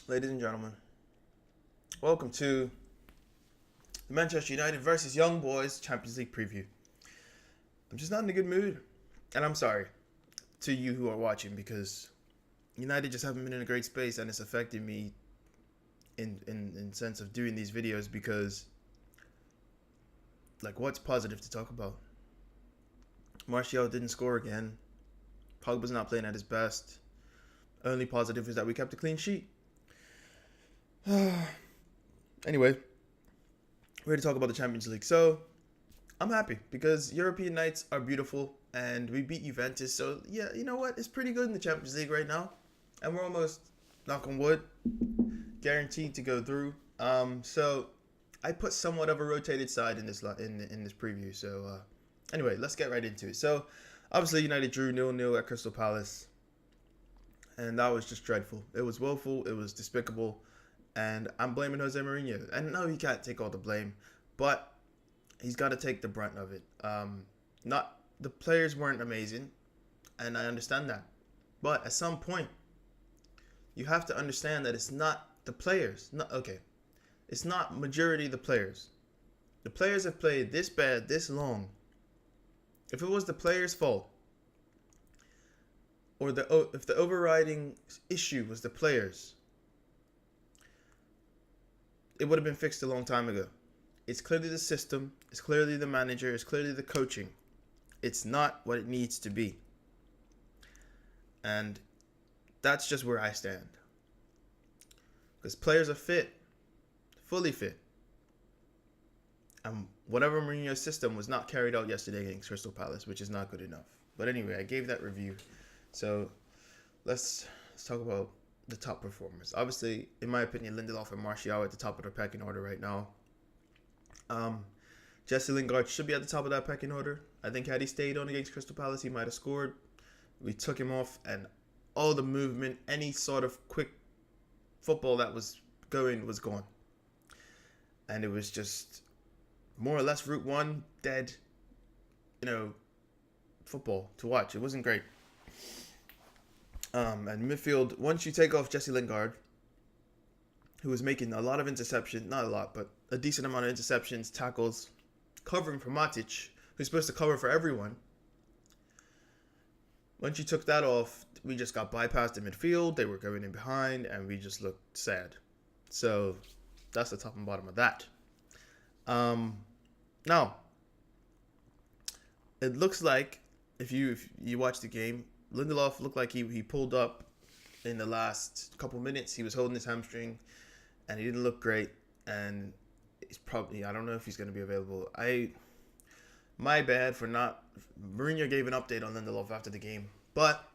Ladies and gentlemen, welcome to the Manchester United versus Young Boys Champions League preview. I'm just not in a good mood, and I'm sorry to you who are watching because United just haven't been in a great space, and it's affecting me in sense of doing these videos because, like, what's positive to talk about? Martial didn't score again. Pogba's not playing at his best. Only positive is that we kept a clean sheet. Anyway, we're here to talk about the Champions League. So, I'm happy because European nights are beautiful and we beat Juventus. So, yeah, you know what? It's pretty good in the Champions League right now. And we're almost, knock on wood, guaranteed to go through. So, I put somewhat of a rotated side in this preview. So, anyway, let's get right into it. So, obviously, United drew 0-0 at Crystal Palace. And that was just dreadful. It was woeful. It was despicable. And I'm blaming Jose Mourinho. And no, he can't take all the blame, but he's got to take the brunt of it. Not the players weren't amazing, and I understand that. But at some point, you have to understand that it's not the players. It's not majority of the players. The players have played this bad, this long. If it was the players' fault, or if the overriding issue was the players, it would have been fixed a long time ago. It's clearly the system. It's clearly the manager. It's clearly the coaching. It's not what it needs to be. And that's just where I stand. Because players are fit. Fully fit. And whatever Mourinho's system was not carried out yesterday against Crystal Palace, which is not good enough. But anyway, I gave that review. So let's talk about the top performers. Obviously, in my opinion, Lindelof and Martial are at the top of the pecking order right now. Jesse Lingard should be at the top of that pecking order. I think had he stayed on against Crystal Palace, he might have scored. We took him off, and all the movement, any sort of quick football that was going was gone. And it was just more or less Route 1 dead, football to watch. It wasn't great. And midfield, once you take off Jesse Lingard, who was making a lot of interceptions, not a lot, but a decent amount of interceptions, tackles, covering for Matic, who's supposed to cover for everyone. Once you took that off, we just got bypassed in midfield. They were going in behind, and we just looked sad. So that's the top and bottom of that. Now, it looks like if you watch the game, Lindelof looked like he pulled up in the last couple minutes. He was holding his hamstring, and he didn't look great. And he's probably, I don't know if he's going to be available. My bad for not. Mourinho gave an update on Lindelof after the game, but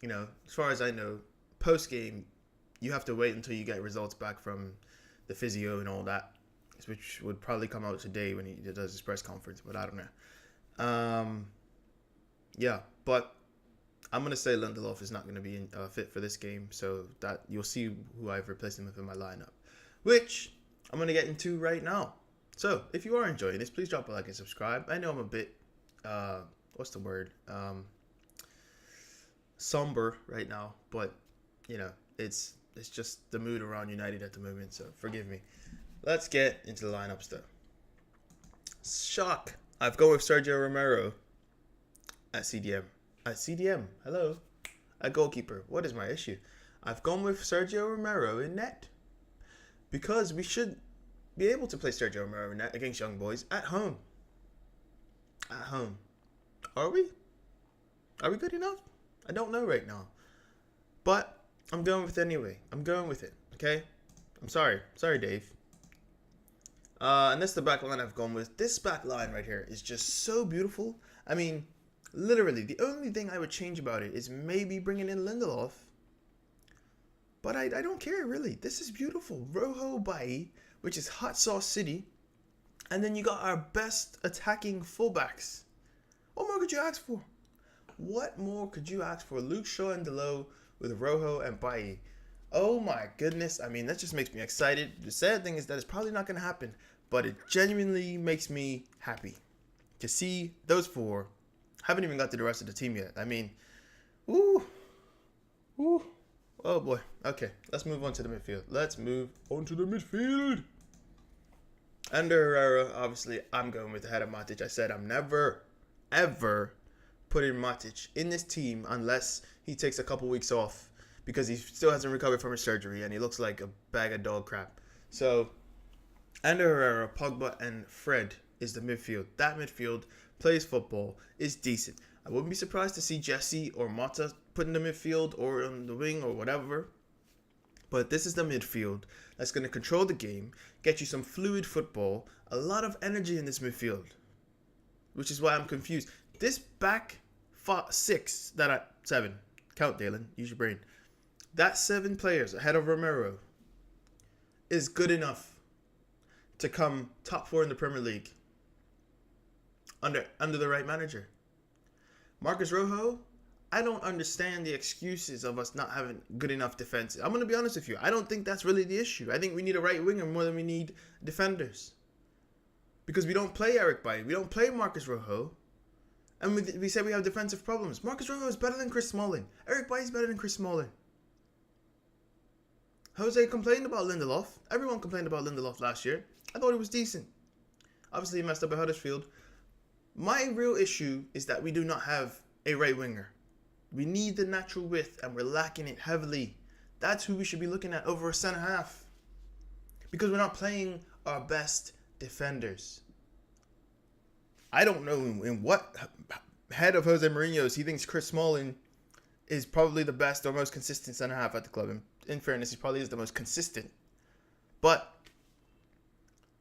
as far as I know, post game, you have to wait until you get results back from the physio and all that, which would probably come out today when he does his press conference. But I don't know. Yeah, but I'm going to say Lindelof is not going to be fit for this game, so that you'll see who I've replaced him with in my lineup, which I'm going to get into right now. So if you are enjoying this, please drop a like and subscribe. I know I'm a bit, what's the word, somber right now, but, it's just the mood around United at the moment, so forgive me. Let's get into the lineups, though. Shock. I've gone with Sergio Romero at CDM. Hello. A goalkeeper. What is my issue? I've gone with Sergio Romero in net. Because we should be able to play Sergio Romero in net against Young Boys at home. At home. Are we? Are we good enough? I don't know right now. But I'm going with it anyway. I'm going with it. Okay? I'm sorry. Sorry, Dave. And that's the back line I've gone with. This back line right here is just so beautiful. I mean, literally, the only thing I would change about it is maybe bringing in Lindelof. But I don't care, really. This is beautiful. Rojo Bailly, which is Hot Sauce City. And then you got our best attacking fullbacks. What more could you ask for? What more could you ask for? Luke Shaw and Delo with Rojo and Bailly. Oh my goodness. I mean, that just makes me excited. The sad thing is that it's probably not going to happen. But it genuinely makes me happy to see those four. Haven't even got to the rest of the team yet. I mean, ooh. Oh boy. Okay, let's move on to the midfield. Under Herrera, obviously, I'm going with the head of Matic. I said I'm never, ever putting Matic in this team unless he takes a couple weeks off because he still hasn't recovered from his surgery and he looks like a bag of dog crap. So, under Herrera, Pogba, and Fred is the midfield. That midfield plays football, is decent. I wouldn't be surprised to see Jesse or Mata put in the midfield or on the wing or whatever. But this is the midfield that's going to control the game, get you some fluid football, a lot of energy in this midfield. Which is why I'm confused. This back seven, count Dalen, use your brain. That 7 players ahead of Romero is good enough to come top 4 in the Premier League under the right manager. Marcus Rojo, I don't understand the excuses of us not having good enough defense. I'm going to be honest with you. I don't think that's really the issue. I think we need a right winger more than we need defenders. Because we don't play Eric Bailly. We don't play Marcus Rojo. And we say we have defensive problems. Marcus Rojo is better than Chris Smalling. Eric Bailly is better than Chris Smalling. Jose complained about Lindelof. Everyone complained about Lindelof last year. I thought he was decent. Obviously, he messed up at Huddersfield. My real issue is that we do not have a right winger. We need the natural width, and we're lacking it heavily. That's who we should be looking at over a centre half. Because we're not playing our best defenders. I don't know in what head of Jose Mourinho's he thinks Chris Smalling is probably the best or most consistent centre half at the club. In fairness, he probably is the most consistent. But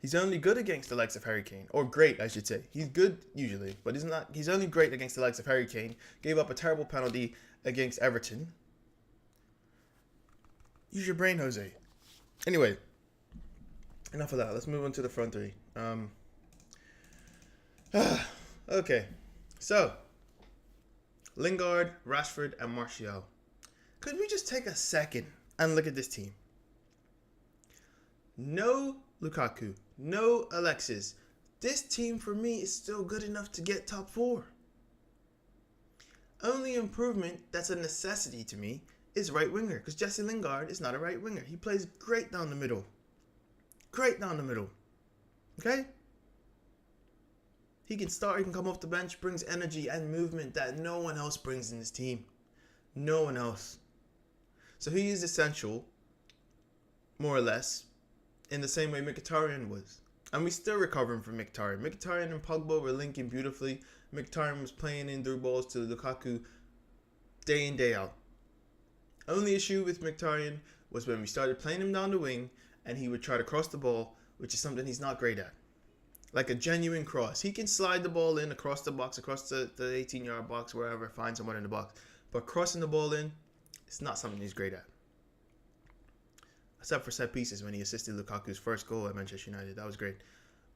he's only good against the likes of Harry Kane. Or great, I should say. He's good usually, but he's only great against the likes of Harry Kane. Gave up a terrible penalty against Everton. Use your brain, Jose. Anyway, enough of that. Let's move on to the front three. Okay, so Lingard, Rashford, and Martial. Could we just take a second and look at this team? No Lukaku, no Alexis. This team for me is still good enough to get top 4. Only improvement that's a necessity to me is right winger, because Jesse Lingard is not a right winger. He plays great down the middle. Great down the middle. Okay? He can start, he can come off the bench, brings energy and movement that no one else brings in this team. No one else. So he is essential, more or less, in the same way Mkhitaryan was. And we're still recovering from Mkhitaryan. Mkhitaryan and Pogba were linking beautifully. Mkhitaryan was playing in through balls to Lukaku day in, day out. Only issue with Mkhitaryan was when we started playing him down the wing and he would try to cross the ball, which is something he's not great at. Like a genuine cross. He can slide the ball in across the box, across the 18-yard box, wherever, find someone in the box. But crossing the ball in, it's not something he's great at. Except for set pieces when he assisted Lukaku's first goal at Manchester United. That was great.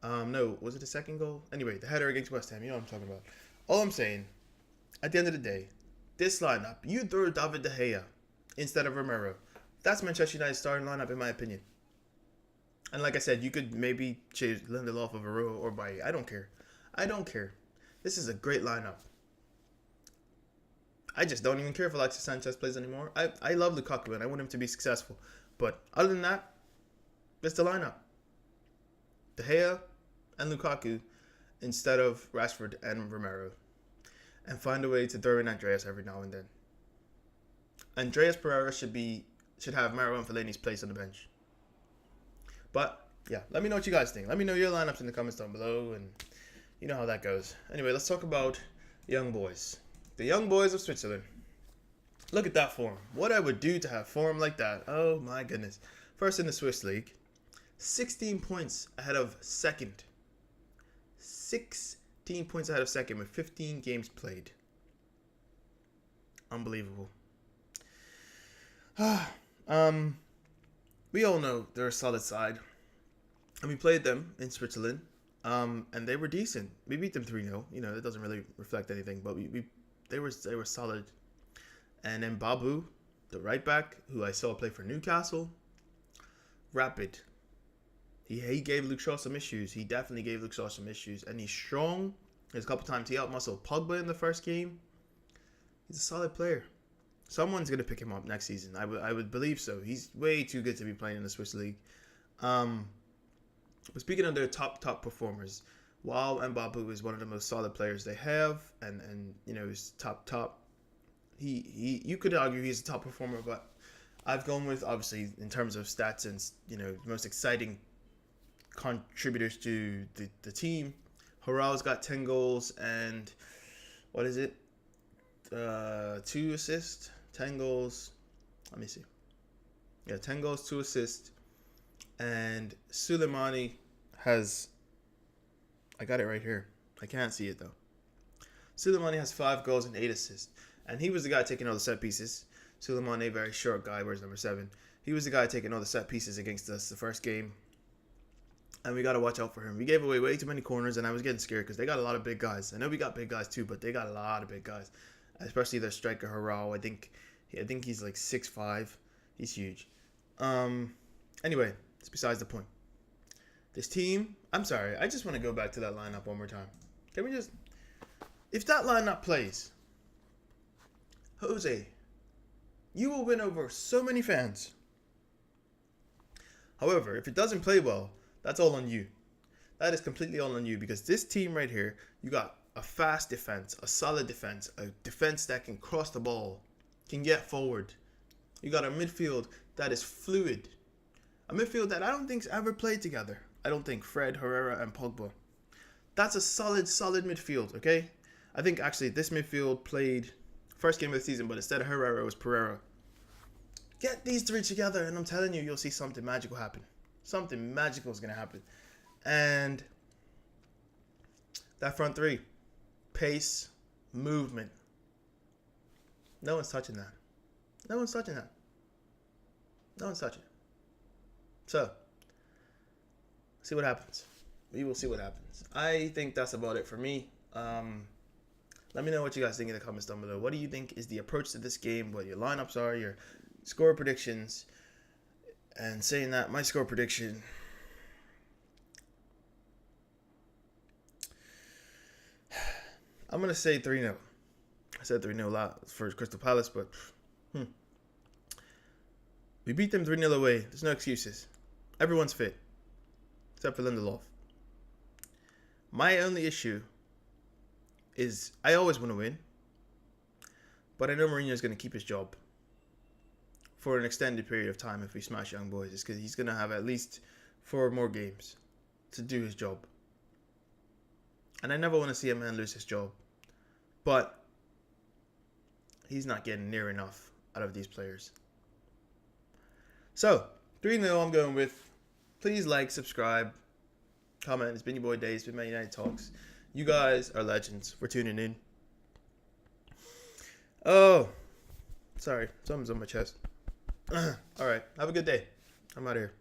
No, was it the second goal? Anyway, the header against West Ham. You know what I'm talking about. All I'm saying, at the end of the day, this lineup, you throw David De Gea instead of Romero. That's Manchester United's starting lineup, in my opinion. And like I said, you could maybe choose Lindelof over Rowe or Bailly. I don't care. I don't care. This is a great lineup. I just don't even care if Alexis Sanchez plays anymore. I love Lukaku and I want him to be successful. But other than that, that's the lineup. De Gea and Lukaku instead of Rashford and Romero. And find a way to throw in Andreas every now and then. Andreas Pereira should have Marouane Fellaini's place on the bench. But, yeah, let me know what you guys think. Let me know your lineups in the comments down below, and you know how that goes. Anyway, let's talk about Young Boys. The Young Boys of Switzerland. Look at that form. What I would do to have form like that. Oh, my goodness. First in the Swiss League. 16 points ahead of second. 16 points ahead of second with 15 games played. Unbelievable. We all know they're a solid side. And we played them in Switzerland. And they were decent. We beat them 3-0. You know, that doesn't really reflect anything. But they were solid. And then Babu, the right back, who I saw play for Newcastle. Rapid. He gave Luke Shaw some issues. He definitely gave Luke Shaw some issues. And he's strong. There's a couple times he outmuscled Pogba in the first game. He's a solid player. Someone's gonna pick him up next season. I would believe so. He's way too good to be playing in the Swiss league. But speaking of their top performers, while Mbappe is one of the most solid players they have, and he's top. He you could argue he's a top performer, but I've gone with, obviously, in terms of stats and most exciting contributors to the team. Haral's got 10 goals and what is it? 2 assists, 10 goals. Let me see. Yeah, 10 goals, 2 assists. And Suleimani has, I got it right here. I can't see it though. Suleimani has 5 goals and 8 assists. And he was the guy taking all the set pieces. Suleimani, very short guy, wears number 7. He was the guy taking all the set pieces against us the first game. And we got to watch out for him. We gave away way too many corners, and I was getting scared because they got a lot of big guys. I know we got big guys too, but they got a lot of big guys, especially their striker Haral. I think he's like 6'5". He's huge. Anyway, it's besides the point. This team, I'm sorry, I just want to go back to that lineup one more time. Can we just, if that lineup plays, Jose, you will win over so many fans. However, if it doesn't play well, that's all on you. That is completely all on you, because this team right here, you got a fast defense, a solid defense, a defense that can cross the ball, can get forward. You got a midfield that is fluid. A midfield that I don't think's ever played together. I don't think Fred, Herrera, and Pogba. That's a solid midfield, okay? I think actually this midfield played first game of the season, but instead of Herrera, it was Pereira. Get these 3 together, and I'm telling you, you'll see something magical happen. Something magical is going to happen. And that front 3, pace, movement. No one's touching that. No one's touching that. No one's touching it. So, see what happens. We will see what happens. I think that's about it for me. Let me know what you guys think in the comments down below. What do you think is the approach to this game? What your lineups are, your score predictions. And saying that, my score prediction, I'm going to say 3-0. I said 3-0 for Crystal Palace, but we beat them 3-0 away. There's no excuses. Everyone's fit, except for Lindelof. My only issue is I always want to win, but I know Mourinho's going to keep his job for an extended period of time if we smash Young Boys. It's because he's going to have at least 4 more games to do his job. And I never want to see a man lose his job. But he's not getting near enough out of these players. So, 3-0 I'm going with. Please like, subscribe, comment. It's been your boy Dave. It's been Man United Talks. You guys are legends for tuning in. Oh, sorry. Something's on my chest. All right. Have a good day. I'm out of here.